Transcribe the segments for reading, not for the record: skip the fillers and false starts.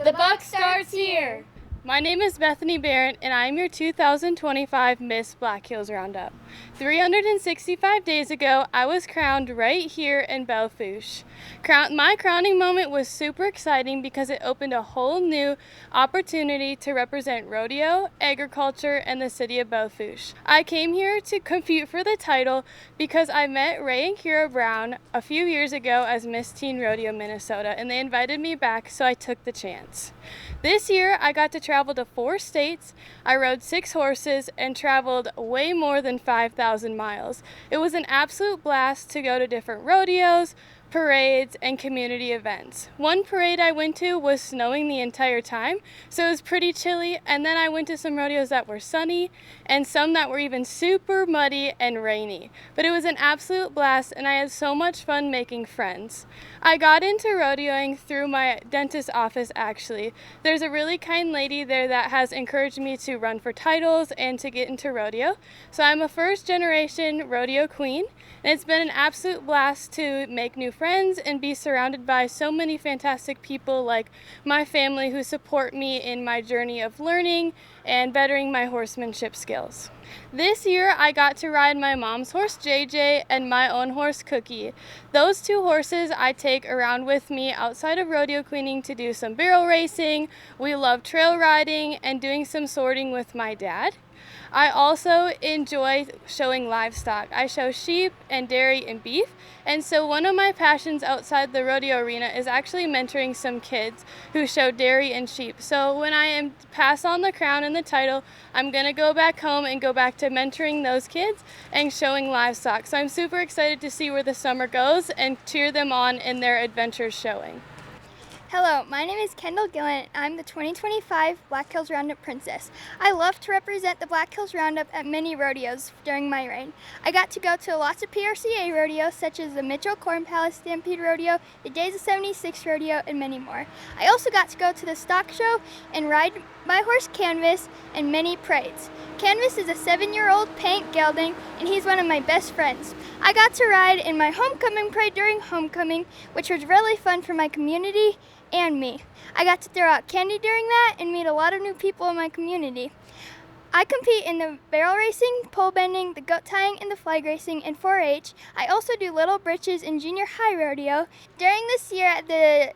The buck starts here. My name is Bethany Behrendt, and I am your 2025 Miss Black Hills Roundup. 365 days ago, I was crowned right here in Belle Fourche. My crowning moment was super exciting because it opened a whole new opportunity to represent rodeo, agriculture, and the city of Belle Fourche. I came here to compete for the title because I met Ray and Kira Brown a few years ago as Miss Teen Rodeo Minnesota, and they invited me back, so I took the chance. This year, I got to travel to 4 states, I rode 6 horses, and traveled way more than 5,000 miles. It was an absolute blast to go to different rodeos, parades, and community events. One parade I went to was snowing the entire time, so it was pretty chilly, and then I went to some rodeos that were sunny, and some that were even super muddy and rainy. But it was an absolute blast, and I had so much fun making friends. I got into rodeoing through my dentist's office, actually. There's a really kind lady there that has encouraged me to run for titles and to get into rodeo. So I'm a first-generation rodeo queen, and it's been an absolute blast to make new friends and be surrounded by so many fantastic people like my family who support me in my journey of learning and bettering my horsemanship skills. This year I got to ride my mom's horse JJ and my own horse Cookie. Those 2 horses I take around with me outside of rodeo queening to do some barrel racing. We love trail riding and doing some sorting with my dad. I also enjoy showing livestock. I show sheep and dairy and beef, and so one of my passions outside the rodeo arena is actually mentoring some kids who show dairy and sheep. So when I am pass on the crown and the title, I'm going to go back home and go back to mentoring those kids and showing livestock. So I'm super excited to see where the summer goes and cheer them on in their adventures showing. Hello, my name is Kendall Gillen. I'm the 2025 Black Hills Roundup Princess. I love to represent the Black Hills Roundup at many rodeos during my reign. I got to go to lots of PRCA rodeos such as the Mitchell Corn Palace Stampede Rodeo, the Days of 76 Rodeo, and many more. I also got to go to the stock show and ride my horse Canvas and many parades. Canvas is a 7-year-old paint gelding, and he's one of my best friends. I got to ride in my homecoming parade during homecoming, which was really fun for my community and me. I got to throw out candy during that and meet a lot of new people in my community. I compete in the barrel racing, pole bending, the goat tying, and the flag racing in 4-H. I also do little britches in junior high rodeo. During this year at the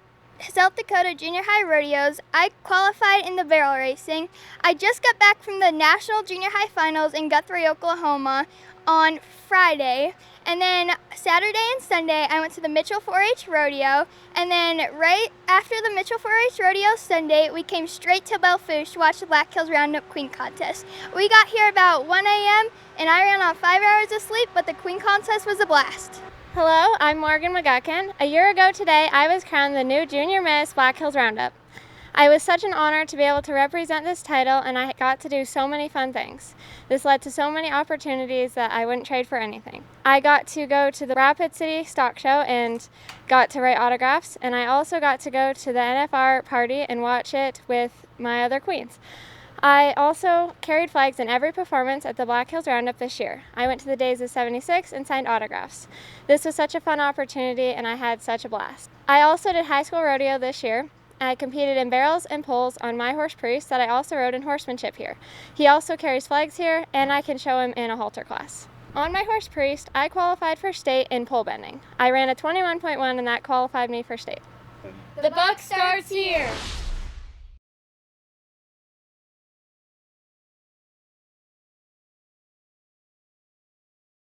South Dakota Junior High Rodeos, I qualified in the barrel racing. I just got back from the National Junior High Finals in Guthrie, Oklahoma on Friday. And then Saturday and Sunday, I went to the Mitchell 4-H Rodeo. And then right after the Mitchell 4-H Rodeo Sunday, we came straight to Belle Fourche to watch the Black Hills Roundup Queen Contest. We got here about 1 a.m. and I ran on 5 hours of sleep, but the Queen Contest was a blast. Hello, I'm Morgan McGuckin. A year ago today, I was crowned the new Junior Miss Black Hills Roundup. I was such an honor to be able to represent this title, and I got to do so many fun things. This led to so many opportunities that I wouldn't trade for anything. I got to go to the Rapid City Stock Show and got to write autographs, and I also got to go to the NFR party and watch it with my other queens. I also carried flags in every performance at the Black Hills Roundup this year. I went to the Days of 76 and signed autographs. This was such a fun opportunity, and I had such a blast. I also did high school rodeo this year. I competed in barrels and poles on my horse Priest that I also rode in horsemanship here. He also carries flags here, and I can show him in a halter class. On my horse Priest, I qualified for state in pole bending. I ran a 21.1, and that qualified me for state. The buck starts here.